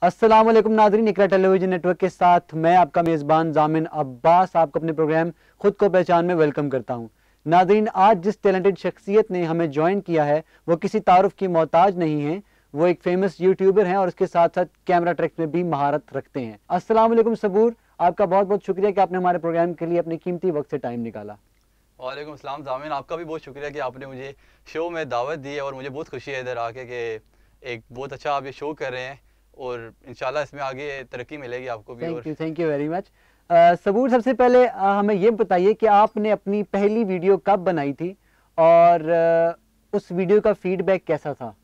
अस्सलाम वालेकुम नाज़रीन, इकरा टेलीविजन नेटवर्क के साथ मैं आपका मेज़बान जामिन अब्बास आपको अपने प्रोग्राम खुद को पहचान में वेलकम करता हूं। नाज़रीन, आज जिस टैलेंटेड शख्सियत ने हमें ज्वाइन किया है वो किसी तारुफ की मोहताज नहीं है। वो एक फेमस यूट्यूबर हैं और उसके साथ साथ कैमरा ट्रिक्स में भी महारत रखते हैं। अस्सलाम वालेकुम सबूर, आपका बहुत बहुत शुक्रिया कि आपने हमारे प्रोग्राम के लिए अपने कीमती वक्त से टाइम निकाला। वालेकुम अस्सलाम जामिन, आपका भी बहुत शुक्रिया कि आपने मुझे शो में दावत दी है और मुझे बहुत खुशी है इधर आके कि एक बहुत अच्छा आप ये शो कर रहे हैं और इंशाल्लाह इसमें आगे तरक्की मिलेगी आपको भी। Thank you very much. Sabur, सबसे पहले हमें ये बताइए कि आपने अपनी पहली वीडियो कब बनाई थी और उस वीडियो का फीडबैक कैसा था?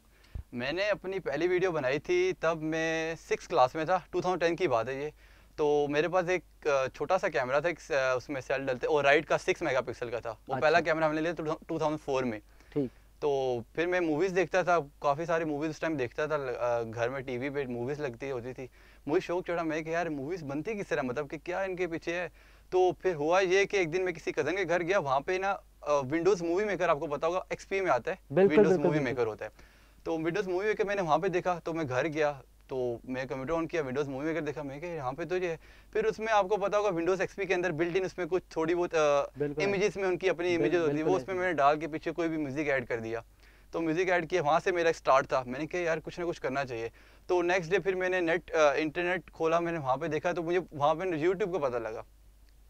मैंने अपनी पहली वीडियो बनाई थी तब मैं 6 क्लास में था, 2010 की बात है ये। तो मेरे पास एक छोटा सा कैमरा था, उसमें सेल डलते और राइट का 6 मेगापिक्सल का था। वो पहला कैमरा हमने लिया 2004 में। ठीक। तो फिर मैं मूवीज़ देखता था, काफ़ी सारी मूवीज़ उस टाइम देखता था। घर में टीवी पे मूवीज़ लगती होती थी, मुझे शौक चढ़ा मैं कि यार मूवीज़ बनती किस तरह, मतलब कि क्या इनके पीछे है। तो फिर हुआ ये कि एक दिन मैं किसी कज़न के घर गया, वहाँ पे ना विंडोज़ मूवी मेकर, आपको पता होगा एक्सपी में आता है, विंडोज़ मूवी मेकर होता है। तो विंडोज़ मूवी मेकर मैंने वहाँ पे देखा, तो मैं घर गया तो मैं कंप्यूटर ऑन किया, विंडोज़ मूवी मेकर देखा, मैं कि यहाँ पे तो ये है। फिर उसमें आपको पता होगा विंडोज़ एक्सपी के अंदर बिल्ट इन उसमें कुछ थोड़ी बहुत इमेजेस में उनकी अपनी इमेजेस होती है, वो उसमें मैंने डाल के पीछे कोई भी म्यूज़िक ऐड कर दिया। तो म्यूज़िक ऐड किया, वहाँ से मेरा स्टार्ट था। मैंने कहा यार कुछ ना कुछ करना चाहिए। तो नेक्स्ट डे फिर मैंने इंटरनेट खोला, मैंने वहाँ पे देखा तो मुझे वहाँ पे यूट्यूब का पता लगा।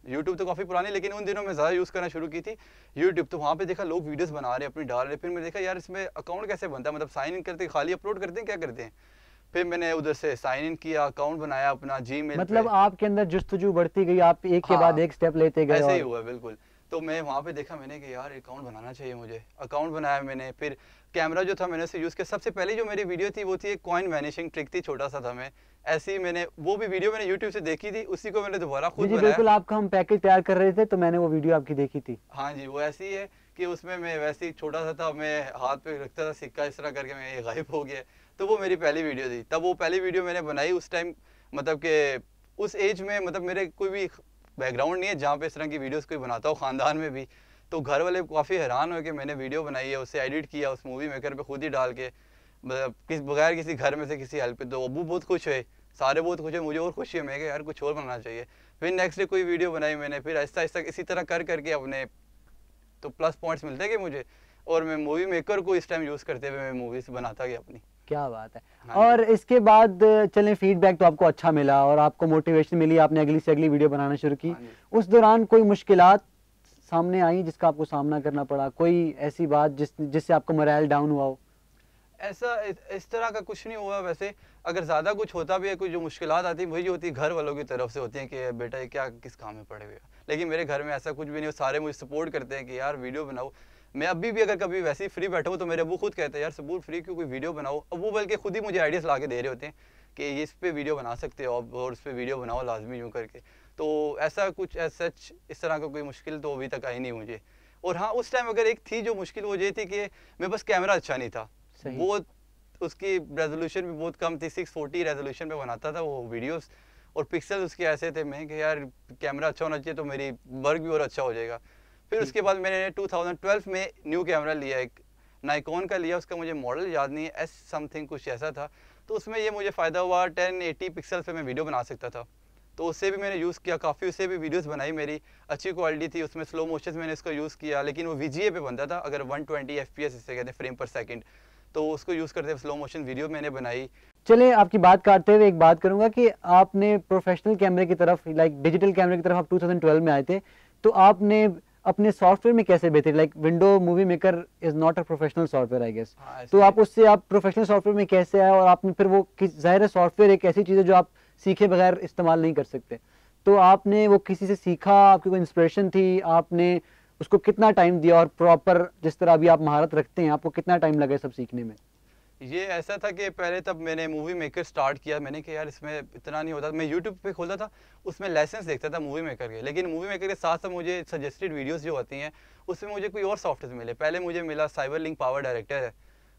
यूट्यूब तो काफ़ी पुरानी, लेकिन उन दिनों में ज़्यादा यूज़ करना शुरू की थी यूट्यूब। तो वहाँ पे देखा लोग वीडियोस बना रहे हैं, अपनी डाल रहे हैं। फिर मैंने देखा यार इसमें अकाउंट कैसे बनता है, मतलब साइन इन करते खाली अपलोड करते हैं, क्या करते हैं। फिर मैंने उधर से साइन इन किया, अकाउंट बनाया अपना जीमेल, मतलब आपके अंदर जुस्तजू बढ़ती गई, आप एक के बाद एक स्टेप लेते गए। ऐसे ही हुआ बिल्कुल। तो मैं वहाँ पे देखा, मैंने कि यार अकाउंट बनाना चाहिए मुझे। अकाउंट बनाया मैंने, फिर कैमरा जो था मैंने उसे यूज़ किया। सबसे पहले जो मेरी वीडियो थी वो थी एक कॉइन वैनिशिंग ट्रिक थी, छोटा सा था मैं ऐसे ही, मैंने वो भी वीडियो मैंने यूट्यूब से देखी थी, उसी को मैंने दोबारा खुद बनाया। बिल्कुल, आपका हम पैकेज तैयार कर रहे थे तो मैंने वो वीडियो आपकी देखी थी। हाँ जी, वो ऐसी है कि उसमें मैं वैसे ही छोटा सा था, मैं हाथ पे रखता था सिक्का, इस तरह करके मैं ये गायब हो गया। तो वो मेरी पहली वीडियो थी। तब वो पहली वीडियो मैंने बनाई उस टाइम, मतलब कि उस एज में, मतलब मेरे कोई भी बैकग्राउंड नहीं है जहाँ पे इस तरह की वीडियोस कोई बनाता हो, ख़ानदान में भी। तो घर वाले काफ़ी हैरान हुए कि मैंने वीडियो बनाई है, उसे एडिट किया उस मूवी मेकर पे खुद ही डाल के, मतलब बगैर किसी घर में से किसी हेल्प पे। तो अबू बहुत खुश हुए, सारे बहुत खुश हुए, मुझे और खुशी है, मैं कि यार कुछ और बनाना चाहिए। फिर नेक्स्ट डे कोई वीडियो बनाई मैंने, फिर आहिस्ता आहिस्ता इसी तरह कर करके अपने तो प्लस पॉइंट्स मिलते गए मुझे, और मैं मूवी मेकर को इस टाइम यूज़ करते हुए मैं मूवीज़ बनाता गया अपनी। क्या बात है। हाँ और इसके बाद चलें, फीडबैक तो आपको अच्छा मिला और आपको मोटिवेशन मिली, आपने अगली से अगली वीडियो बनाना शुरू की। उस दौरान कोई मुश्किलात सामने आई जिसका आपको सामना करना पड़ा, कोई ऐसी बात जिससे आपको मोरल डाउन हुआ हो? ऐसा इस तरह का कुछ नहीं हुआ वैसे। अगर ज़्यादा कुछ होता भी है, कुछ जो मुश्किलात आती है वही होती है घर वालों की तरफ से होती हैं कि बेटा ये क्या किस काम में पड़े हुए हो। लेकिन मेरे घर में ऐसा कुछ भी नहीं, सारे मुझे सपोर्ट करते हैं कि यार वीडियो बनाओ। मैं अभी भी अगर कभी वैसे ही फ्री बैठा हूँ तो मेरे अबू खुद कहते हैं यार सबूर फ्री क्यों, कोई वीडियो बनाओ। अब वो बल्कि खुद ही मुझे आइडियाज़ ला के दे रहे होते हैं कि ये इस पर वीडियो बना सकते हो आप और इस पर वीडियो बनाओ लाजमी यूँ करके। तो ऐसा कुछ सच इस तरह का कोई मुश्किल तो अभी तक आई नहीं मुझे। और हाँ, उस टाइम अगर एक थी जो मुश्किल, वो ये थी कि मेरे पास कैमरा अच्छा नहीं था। वो उसकी रेजोल्यूशन भी बहुत कम थी, 640 रेजोल्यूशन पे बनाता था वो वीडियोस, और पिक्सल उसके ऐसे थे मैं कि यार कैमरा अच्छा होना चाहिए तो मेरी वर्क भी और अच्छा हो जाएगा। फिर उसके बाद मैंने 2012 में न्यू कैमरा लिया, एक नाइकॉन का लिया, उसका मुझे मॉडल याद नहीं है, एस समथिंग कुछ ऐसा था। तो उसमें ये मुझे फ़ायदा हुआ, 1080 पिक्सल पे मैं वीडियो बना सकता था। तो उससे भी मैंने यूज़ किया काफ़ी, उससे भी वीडियोस बनाई, मेरी अच्छी क्वालिटी थी। उसमें स्लो मोशन मैंने इसका यूज़ किया, लेकिन वो VGA पे बनता था, अगर 120 FPS इससे कहते हैं फ्रेम पर सेकंड, तो उसको यूज़ करते हुए स्लो मोशन वीडियो मैंने बनाई। चलिए, आपकी बात काटते हुए एक बात करूंगा कि आपने प्रोफेशनल कैमरे की तरफ, लाइक डिजिटल कैमरे की तरफ आप 2012 में आए थे, तो आपने अपने सॉफ्टवेयर में कैसे बेहतरी, like window movie maker is not a professional software I guess, तो आप उससे आप प्रोफेशनल सॉफ्टवेयर में कैसे आए? और आपने फिर वो ज़ाहिर है सॉफ्टवेयर एक ऐसी चीज़ है जो आप सीखे बगैर इस्तेमाल नहीं कर सकते, तो आपने वो किसी से सीखा, आपकी कोई इंस्पिरेशन थी, आपने उसको कितना टाइम दिया, और प्रॉपर जिस तरह अभी आप महारत रखते हैं आपको कितना टाइम लगा सब सीखने में? ये ऐसा था कि पहले तब मैंने मूवी मेकर स्टार्ट किया, मैंने कहा यार इसमें इतना नहीं होता। मैं यूट्यूब पे खोलता था, उसमें लेसन्स देखता था मूवी मेकर के, लेकिन मूवी मेकर के साथ साथ मुझे सजेस्टेड वीडियोस जो होती हैं उसमें मुझे कोई और सॉफ्टवेयर मिले। पहले मुझे मिला साइबरलिंक पावर डायरेक्टर है,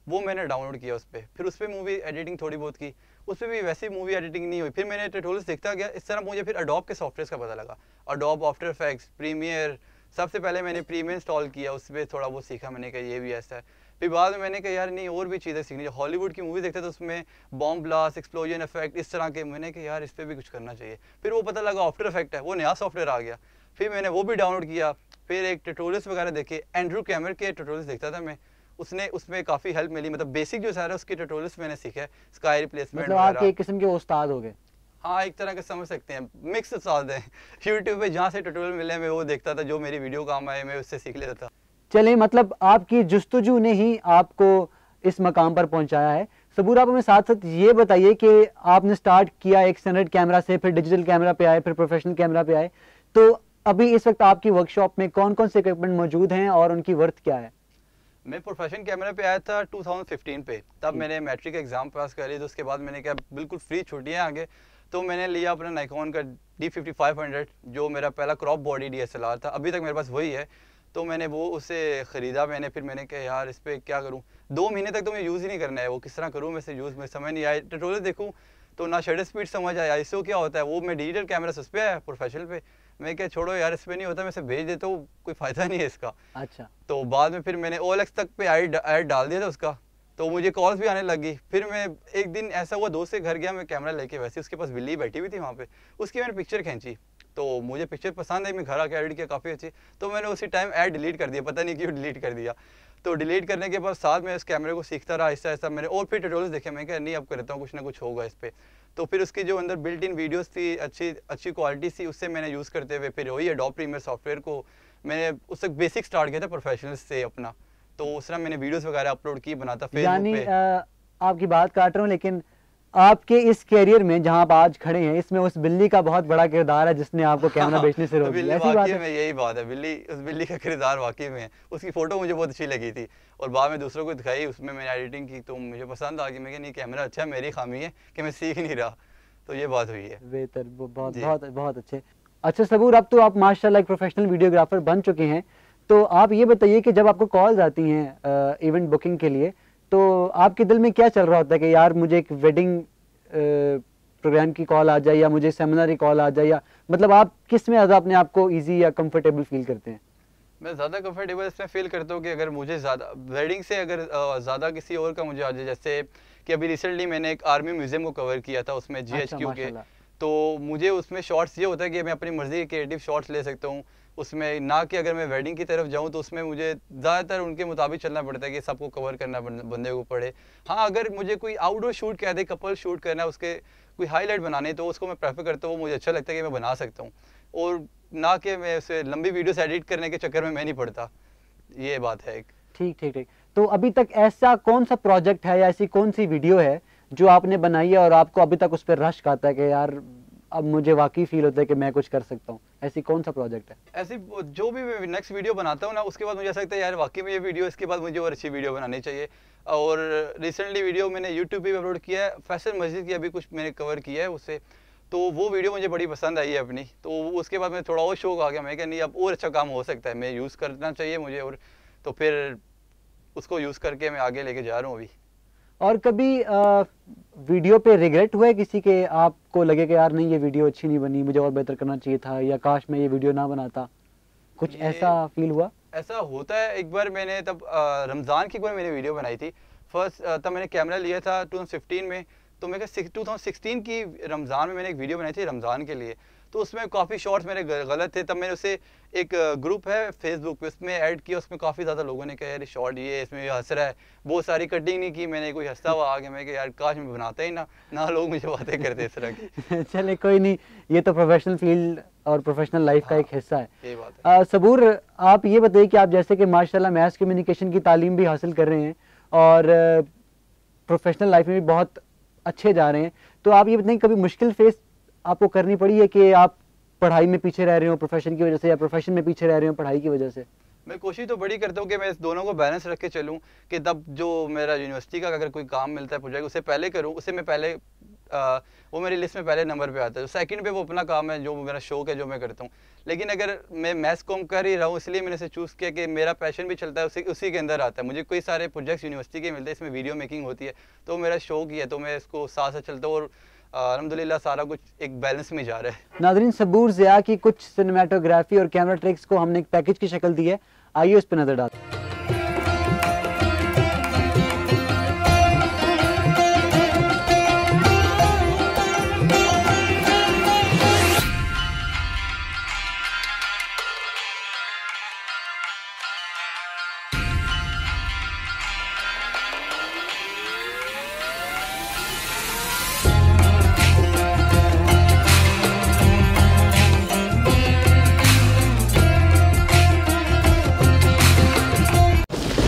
वो मैंने डाउनलोड किया उस पर, फिर उस पर मूवी एडिटिंग थोड़ी बहुत की, उस पर भी वैसी मूवी एडिटिंग नहीं हुई। फिर मैंने ट्यूटोरियल्स देखता गया, इस तरह मुझे फिर अडोब के सॉफ्टवेयर का पता लगा, अडोब आफ्टर इफेक्ट्स, प्रीमियर। सबसे पहले मैंने प्रीमियर इंस्टॉल किया, उस पर थोड़ा बहुत सीखा, मैंने कहा ये भी ऐसा है। फिर बाद में मैंने कहा यार नहीं और भी चीज़ें सीखनी, हॉलीवुड की मूवी देखते तो उसमें बॉम्ब ब्लास्ट, एक्सप्लोजन इफेक्ट इस तरह के, मैंने कहा यार इस पर भी कुछ करना चाहिए। फिर वो पता लगा आफ्टर इफेक्ट है, वो नया सॉफ्टवेयर आ गया, फिर मैंने वो भी डाउनलोड किया। फिर एक ट्यूटोरियल्स वगैरह देखे, एंड्रू कैमर के ट्यूटोरियल्स देखता था मैं, उसने उसमें काफ़ी हेल्प मिली, मतलब बेसिक जो सारा उसके ट्यूटोरियल्स मैंने सीखे है, स्काई रिप्लेसमेंट मतलब आप एक किस्म के उस्ताद हो गए। हाँ एक तरह के समझ सकते हैं, मिक्स उस्ताद हैं। यूट्यूब पे जहाँ से ट्यूटोरियल मिले मैं वो देखता था, जो मेरी वीडियो काम आए मैं उससे सीख लेता था। चलिए, मतलब आपकी जुस्तजू ने ही आपको इस मकाम पर पहुंचाया है। सबूर, आप हमें साथ साथ ये बताइए कि आपने स्टार्ट किया एक स्टैंडर्ड कैमरा से, फिर डिजिटल कैमरा पे आए, फिर प्रोफेशनल कैमरा पे आए, तो अभी इस वक्त आपकी वर्कशॉप में कौन कौन से इक्विपमेंट मौजूद हैं और उनकी वर्थ क्या है? मैं प्रोफेशनल कैमरे पे आया था 2015 पे, तब मैंने मैट्रिक एग्जाम पास करी, तो उसके बाद मैंने कहा बिल्कुल फ्री छुट्टियाँ आगे, तो मैंने लिया अपना नाइकॉन का D5500, जो मेरा पहला क्रॉप बॉडी DSLR था, अभी तक मेरे पास वही है। तो मैंने वो उसे ख़रीदा मैंने, फिर मैंने कहा यार इस पर क्या करूँ, 2 महीने तक तो मैं यूज़ ही नहीं करना है, वो किस तरह करूँ मैं इसे यूज़, में समझ नहीं आया, ट्यूटोरियल देखूँ तो ना शटर स्पीड समझ आया, इससे क्या होता है। वो मैं डिजिटल कैमरा उस पर आया प्रोफेशनल पे, मैं क्या छोड़ो यार इस पर नहीं होता, मैं इसे भेज देता हूँ, कोई फ़ायदा नहीं है इसका। अच्छा। तो बाद में फिर मैंने OLX तक पे ऐड डाल दिया था उसका, तो मुझे कॉल्स भी आने लगी। फिर मैं एक दिन ऐसा हुआ, दोस्त के घर गया मैं कैमरा लेके, वैसे उसके पास बिल्ली बैठी हुई थी वहाँ पे, उसकी मैंने पिक्चर खींची, तो मुझे पिक्चर पसंद आई, मैं घर आके एडिट किया काफ़ी अच्छी, तो मैंने उसी टाइम ऐड डिलीट कर दिया, पता नहीं क्यों डिलीट कर दिया। तो डिलीट करने के बाद साथ में इस कैमरे को सीखता रहा आहिस्ता आहिस्ता मैंने, और फिर ट्यूटोरियल्स देखे, मैं क्या नहीं अब करता हूँ, कुछ ना कुछ होगा इस पर। तो फिर उसकी जो अंदर बिल्ट इन वीडियोस थी, अच्छी क्वालिटी थी, उससे मैंने यूज़ करते हुए फिर वही एडोब प्रीमियर सॉफ्टवेयर को मैंने उससे बेसिक स्टार्ट किया था प्रोफेशनल से अपना, तो उस तरह मैंने वीडियोस वगैरह अपलोड की, बनाता फेसबुक पे। आपकी बात काट रहा हूँ, लेकिन आपके इस कैरियर में जहां आप आज खड़े हैं, इसमें उस बिल्ली का बहुत बड़ा किरदार है जिसने आपको कैमरा बेचने से रोक दिया। ऐसी बात है? में यही बात है, बिल्ली, उस बिल्ली का किरदार वाकई में है, उसकी फोटो मुझे बहुत अच्छी लगी थी और बाद में दूसरों को दिखाई, उसमें मैंने एडिटिंग की तो मुझे पसंद आ गई, मैं नहीं कैमरा अच्छा है, मेरी खामी है कि मैं सीख नहीं रहा, तो ये बात हुई है। बेहतर, बहुत बहुत बहुत अच्छे। अच्छा सबूर, अब तो आप माशाल्लाह एक प्रोफेशनल वीडियोग्राफर बन चुके हैं, तो आप ये बताइए कि जब आपको कॉल्स आती हैं इवेंट बुकिंग के लिए, तो आपके दिल में क्या चल रहा होता है कि यार मुझे एक वेडिंग प्रोग्राम की कॉल आ जाए या मुझे सेमिनार की कॉल आ जाए, या मतलब आप किस में ज़्यादा अपने आप को ईजी या कंफर्टेबल फील करते हैं? मैं ज़्यादा कंफर्टेबल इसमें फील करता हूँ कि अगर मुझे ज़्यादा वेडिंग से अगर ज़्यादा किसी और का मुझे आ जाए, जैसे कि अभी रिसेंटली मैंने एक आर्मी म्यूजियम को कवर किया था, उसमें GHQ के, तो मुझे उसमें शॉट्स ये होता है कि मैं अपनी मर्ज़ी के क्रिएटिव शॉट्स ले सकता हूँ उसमें, ना कि अगर मैं वेडिंग की तरफ जाऊँ तो उसमें मुझे ज़्यादातर उनके मुताबिक चलना पड़ता है कि सबको कवर करना बंदे को पड़े। हाँ अगर मुझे कोई आउटडोर शूट कह दे, कपल शूट करना है, उसके कोई हाईलाइट बनाने, तो उसको मैं प्रेफर करता हूँ, मुझे अच्छा लगता है कि मैं बना सकता हूँ, और ना कि मैं उसे लंबी वीडियोस एडिट करने के चक्कर में मैं नहीं पड़ता, ये बात है एक। ठीक ठीक ठीक। तो अभी तक ऐसा कौन सा प्रोजेक्ट है या ऐसी कौन सी वीडियो है जो आपने बनाई है और आपको अभी तक उस पर रश आता है कि यार अब मुझे वाकई फील होता है कि मैं कुछ कर सकता हूँ, ऐसी कौन सा प्रोजेक्ट है? ऐसी जो भी मैं नेक्स्ट वीडियो बनाता हूँ ना, उसके बाद मुझे ऐसा लगता है यार वाकई में ये वीडियो, इसके बाद मुझे और अच्छी वीडियो बनानी चाहिए। और रिसेंटली वीडियो मैंने यूट्यूब पे भी अपलोड किया है, फैसल मस्जिद की अभी कुछ मैंने कवर किया है उससे, तो वो वीडियो मुझे बड़ी पसंद आई है अपनी, तो उसके बाद मैं थोड़ा और शौक आ गया, मैं क्या नहीं अब और अच्छा काम हो सकता है, मैं यूज़ करना चाहिए मुझे, और तो फिर उसको यूज़ करके मैं आगे लेके जा रहा हूँ अभी। और कभी वीडियो पे रिग्रेट हुआ है किसी के, आपको लगे कि यार नहीं ये वीडियो अच्छी नहीं बनी, मुझे और बेहतर करना चाहिए था, या काश मैं ये वीडियो ना बनाता, कुछ ऐसा फील हुआ? ऐसा होता है, एक बार मैंने तब रमज़ान की मैंने वीडियो बनाई थी फर्स्ट, तब मैंने कैमरा लिया था 2015 में, तो मैं 2016 की रमज़ान में मैंने एक वीडियो बनाई थी रमज़ान के लिए, तो उसमें काफ़ी शॉर्ट्स मेरे गलत थे, तब मैंने उसे एक ग्रुप है फेसबुक पे उसमें ऐड किया, उसमें काफ़ी ज़्यादा लोगों ने कहा यार शॉर्ट ये इसमें ये हंस रहा है, बहुत सारी कटिंग नहीं की मैंने, कोई हंसता हुआ आ गया, मैं यार काश मैं बनाता ही ना लोग मुझे बातें करते इस तरह की। चले कोई नहीं, ये तो प्रोफेशनल फील्ड और प्रोफेशनल लाइफ का एक हिस्सा है। ये बात है। सबूर, आप ये बताइए कि आप जैसे कि माशाल्लाह मैस कम्युनिकेशन की तालीम भी हासिल कर रहे हैं और प्रोफेशनल लाइफ में भी बहुत अच्छे जा रहे हैं, तो आप ये बताएं कभी मुश्किल फेस आपको करनी पड़ी है कि आप पढ़ाई में पीछे रह रहे हो प्रोफेशन की वजह से, या प्रोफेशन में पीछे रह रहे हो पढ़ाई की वजह से? मैं कोशिश तो बड़ी करता हूँ कि मैं इस दोनों को बैलेंस रख के चलूँ, कि तब जो मेरा यूनिवर्सिटी का अगर कोई काम मिलता है प्रोजेक्ट उसे पहले करूँ, उसे मैं पहले वो मेरी लिस्ट में पहले नंबर पे आता है, सेकंड पे वो अपना काम है जो मेरा शौक है जो मैं करता हूँ। लेकिन अगर मैं मैथ्स कॉम कर ही रहा हूँ, इसलिए मैंने इसे चूज़ किया कि मेरा पैशन भी चलता है उसी के अंदर आता है, मुझे कई सारे प्रोजेक्ट्स यूनिवर्सिटी के मिलते हैं, इसमें वीडियो मेकिंग होती है, तो मेरा शौक ही है, तो मैं इसको साथ साथ चलता हूँ और अल्हम्दुलिल्लाह सारा कुछ एक बैलेंस में जा रहा है। नाज़रीन, सबूर ज़िया की कुछ सिनेमेटोग्राफी और कैमरा ट्रिक्स को हमने एक पैकेज की शक्ल दी है, आइए उस पर नजर डालते हैं।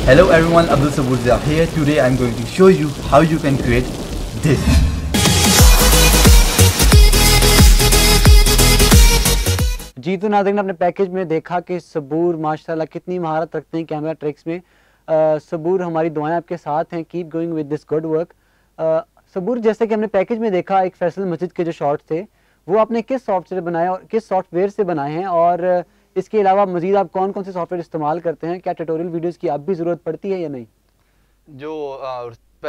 Hello everyone, Abdul Saburzia here. Today I'm going to show you how you can create this. जी तो नाज़रीन, अपने पैकेज में देखा कि सबूर माशाल्लाह कितनी महारत रखते हैं कैमरा ट्रिक्स में। सबूर, हमारी दुआएं आपके साथ हैं, keep going with this good work. Sabur, जैसे कि हमने पैकेज में देखा एक फैसल मस्जिद के जो शॉट्स थे वो आपने किस सॉफ्टवेयर बनाए और किस सॉफ्टवेयर से बनाए हैं, और इसके अलावा मजीद आप कौन कौन से सॉफ्टवेयर इस्तेमाल करते हैं? क्या ट्यूटोरियल वीडियोस की अब भी ज़रूरत पड़ती है या नहीं?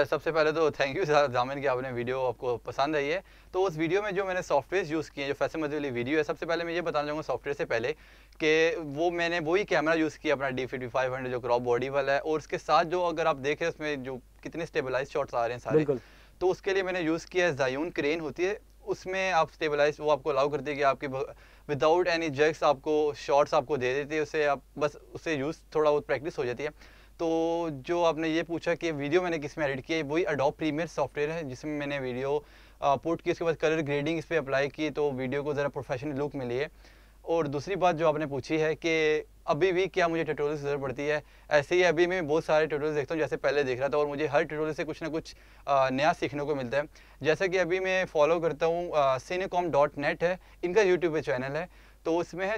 सबसे पहले तो थैंक यू जामिन कि आपने वीडियो आपको पसंद आई है। तो उस वीडियो में जो मैंने सॉफ्टवेयर यूज़ किए हैं, जो फैसल मस्जिद वाली वीडियो है, सबसे पहले मैं ये बताना चाहूँगा सॉफ्टवेयर से पहले कि वो मैंने वही कैमरा यूज़ किया अपना D5500 जो क्रॉप बॉडी वाला है, और उसके साथ जो अगर आप देख रहे हैं उसमें जो कितने स्टेबलाइज शॉट्स आ रहे हैं सारे, तो उसके लिए मैंने यूज़ किया ज़ायून क्रेन होती है, उसमें आप स्टेबलाइज वो आपको अलाउ करती है कि आपके विदाउट एनी जैक्स आपको शॉट्स आपको दे देती है, उससे आप बस उससे यूज़ थोड़ा बहुत प्रैक्टिस हो जाती है। तो जो आपने ये पूछा कि वीडियो मैंने किस में एडिट की है, वही एडोब प्रीमियर सॉफ्टवेयर है जिसमें मैंने वीडियो पुट की, उसके बाद कलर ग्रेडिंग इस पर अप्लाई की तो वीडियो को ज़रा प्रोफेशनल लुक मिली है। और दूसरी बात जो आपने पूछी है कि अभी भी क्या मुझे ट्यूटोरियल्स की ज़रूरत पड़ती है, ऐसे ही अभी मैं बहुत सारे ट्यूटोरियल्स देखता हूँ जैसे पहले देख रहा था, और मुझे हर ट्यूटोरियल से कुछ ना कुछ नया सीखने को मिलता है। जैसे कि अभी मैं फॉलो करता हूँ cinecom.net है, इनका यूट्यूब पे चैनल है, तो उसमें है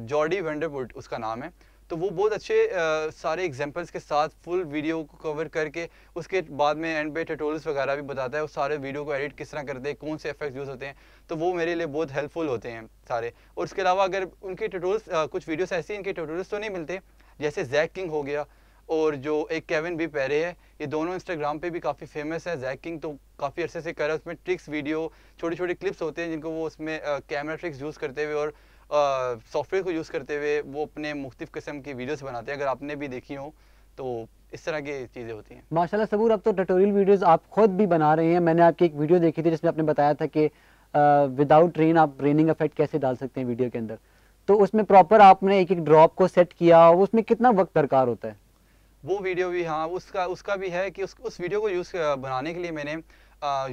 जॉर्डी वेंडरवुड उसका नाम है। तो वो बहुत अच्छे सारे एग्जांपल्स के साथ फुल वीडियो को कवर करके उसके बाद में एंड पे ट्यूटोरियल्स वगैरह भी बताता है, वो सारे वीडियो को एडिट किस तरह करते हैं, कौन से इफेक्ट्स यूज़ होते हैं, तो वो मेरे लिए बहुत हेल्पफुल होते हैं सारे। और उसके अलावा अगर उनके ट्यूटोरियल्स कुछ वीडियोस ऐसी इनके ट्यूटोरियल्स तो नहीं मिलते, जैसे जैक किंग हो गया और जो एक केविन बी पेरे है, ये दोनों इंस्टाग्राम पे भी काफ़ी फेमस है। जैक किंग तो काफ़ी अरसे से कर रहा है, उसमें ट्रिक्स वीडियो छोटी छोटी क्लिप्स होते हैं जिनको वो उसमें कैमरा ट्रिक्स यूज़ करते हुए और सॉफ्टवेयर को यूज़ करते हुए वो अपने मुख्तलिफ किस्म की वीडियोस बनाते हैं। अगर आपने भी देखी हो तो इस तरह की चीज़ें होती हैं। माशाल्लाह सबूर, अब तो ट्यूटोरियल वीडियोस आप खुद भी बना रहे हैं। मैंने आपकी एक वीडियो देखी थी जिसमें आपने बताया था कि विदाउट रेन आप रेनिंग इफेक्ट कैसे डाल सकते हैं वीडियो के अंदर, तो उसमें प्रॉपर आपने एक एक ड्रॉप को सेट किया, उसमें कितना वक्त दरकार होता है? वो वीडियो भी, हाँ, उसका भी है कि उस वीडियो को बनाने के लिए मैंने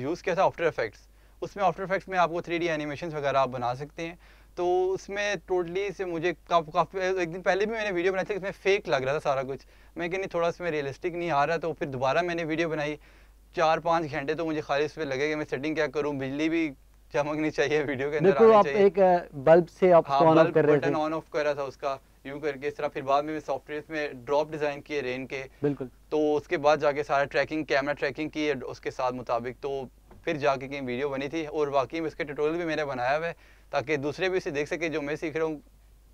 यूज़ किया था आफ्टर इफेक्ट्स। उसमें आफ्टर इफेक्ट्स में आपको 3D एनिमेशन वगैरह आप बना सकते हैं। तो उसमें टोटली से मुझे काफ़ी एक दिन पहले भी मैंने वीडियो बनाई थी, इसमें फेक लग रहा था सारा कुछ, मैं कि नहीं थोड़ा इसमें रियलिस्टिक नहीं आ रहा, तो फिर दोबारा मैंने वीडियो बनाई। 4-5 घंटे तो मुझे खाली इस पर लगे कि मैं सेटिंग क्या करूँ, बिजली भी चमकनी चाहिए वीडियो के अंदर आनी आप चाहिए। एक बल्ब से आप ऑन ऑफ कर रहे थे, बटन ऑन ऑफ कर रहा था उसका यूँ करके इस तरह। फिर बाद में सॉफ्टवेयर में ड्रॉप डिज़ाइन किए रेन के, बिल्कुल, तो उसके बाद जाके सारा ट्रैकिंग कैमरा ट्रैकिंग की उसके साथ मुताबिक, तो फिर जाके कहीं वीडियो बनी थी। और वाकई में इसके ट्यूटोरियल भी मैंने बनाया हुआ है ताकि दूसरे भी इसे देख सके जो मैं सीख रहा हूँ,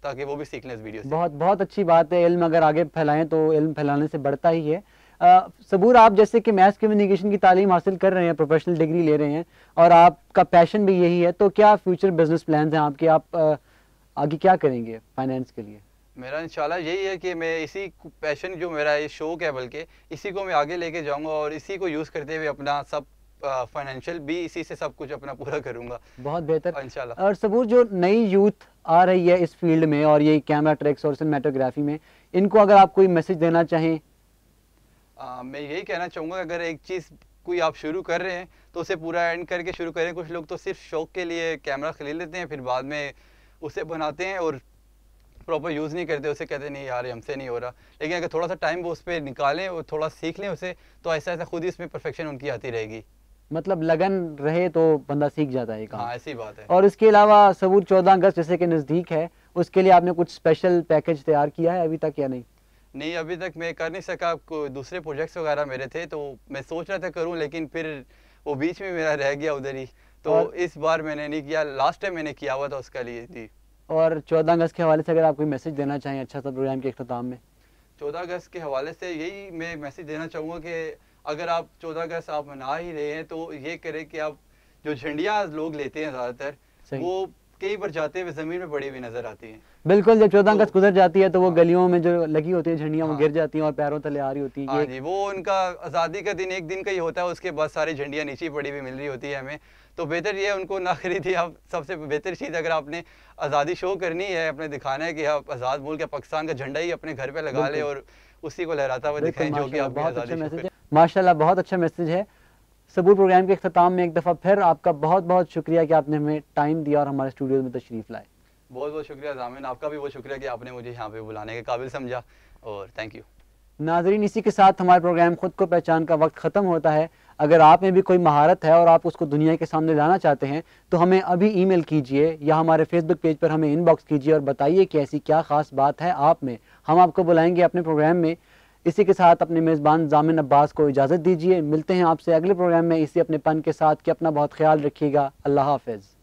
ताकि वो भी सीख लें इस वीडियो से। बहुत बहुत अच्छी बात है, इल्म अगर आगे फैलाएं तो इल्म फैलाने से बढ़ता ही है। सबूर, आप जैसे कि मैथ कम्युनिकेशन की तालीम हासिल कर रहे हैं, प्रोफेशनल डिग्री ले रहे हैं और आपका पैशन भी यही है, तो क्या फ्यूचर बिजनेस प्लान्स हैं आपके? आप आगे क्या करेंगे फाइनेंस के लिए? मेरा इंशाल्लाह यही है कि मैं इसी पैशन, जो मेरा ये शौक है, बल्कि इसी को मैं आगे लेके जाऊंगा और इसी को यूज़ करते हुए अपना सब फाइनेंशियल भी इसी से सब कुछ अपना पूरा करूंगा। बहुत बेहतर इंशाल्लाह। और सबूर, जो नई यूथ आ रही है इस फील्ड में और ये कैमरा ट्रिक्स और सिनेमेटोग्राफी में, इनको अगर आप कोई मैसेज देना चाहें? मैं यही कहना चाहूँगा, अगर एक चीज़ कोई आप शुरू कर रहे हैं तो उसे पूरा एंड करके शुरू करें। कुछ लोग तो सिर्फ शौक के लिए कैमरा खरीद लेते हैं, फिर बाद में उसे बनाते हैं और प्रॉपर यूज़ नहीं करते, उसे कहते नहीं यार हमसे नहीं हो रहा। लेकिन अगर थोड़ा सा टाइम वो उस पर निकालें और थोड़ा सीख लें उसे, तो ऐसा ऐसा खुद ही इसमें परफेक्शन उनकी आती रहेगी। मतलब लगन रहे तो बंदा सीख जाता है काम। हाँ, ऐसी बात है। और इसके अलावा सबूर, 14 अगस्त जैसे कि नज़दीक है, उसके लिए आपने कुछ स्पेशल पैकेज तैयार किया है अभी तक या नहीं? नहीं, अभी तक मैं कर नहीं सका, दूसरे प्रोजेक्ट्स वगैरह मेरे थे, तो मैं सोच रहा था करूं, लेकिन फिर वो बीच में मेरा रह गया उधर ही, तो इस बार मैंने नहीं किया। लास्ट टाइम मैंने किया हुआ था उसका लिए जी। और 14 अगस्त के हवाले से अगर आप कोई मैसेज देना चाहें अच्छा सा प्रोग्राम के अख्ताम में? 14 अगस्त के हवाले से यही मैं मैसेज देना चाहूँगा कि अगर आप 14 अगस्त आप मना ही रहे हैं तो ये करें कि आप जो झंडियाँ लोग लेते हैं ज़्यादातर, वो कई बार जाते हुए ज़मीन में पड़ी हुई नजर आती हैं। बिल्कुल, जब 14 अगस्त गुजर जाती है तो वो गलियों में जो लगी होती है झंडियाँ, वो गिर जाती हैं और पैरों तले आ रही होती है। हाँ जी, वो उनका आज़ादी का दिन एक दिन का ही होता है, उसके बाद सारी झंडियाँ नीचे पड़ी हुई मिल रही होती है हमें। तो बेहतर ये है उनको ना खरीदिए। आप सबसे बेहतर चीज़, अगर आपने आज़ादी शो करनी है, अपने दिखाना है कि आप आज़ाद मुल्क या पाकिस्तान का झंडा ही अपने घर पे लगा ले और उसी को लहराता हुआ दिखाएं, जो कि आपकी आज़ादी। माशाल्लाह, बहुत अच्छा मैसेज है। सबूर, प्रोग्राम के अख्ताम में एक दफ़ा फिर आपका बहुत बहुत शुक्रिया कि आपने हमें टाइम दिया और हमारे स्टूडियो में तशरीफ़ लाए। बहुत बहुत शुक्रिया जामिन, आपका भी बहुत शुक्रिया कि आपने मुझे यहाँ पे बुलाने के काबिल समझा, और थैंक यू। नाजरीन, इसी के साथ हमारा प्रोग्राम खुद को पहचान का वक्त ख़त्म होता है। अगर आप में भी कोई महारत है और आप उसको दुनिया के सामने लाना चाहते हैं तो हमें अभी ईमेल कीजिए या हमारे फेसबुक पेज पर हमें इनबॉक्स कीजिए और बताइए कि ऐसी क्या ख़ास बात है आप में। हम आपको बुलाएंगे अपने प्रोग्राम में। इसी के साथ अपने मेज़बान जामिन अब्बास को इजाज़त दीजिए। मिलते हैं आपसे अगले प्रोग्राम में इसी अपने पन के साथ कि अपना बहुत ख्याल रखिएगा। अल्लाह हाफ़िज़।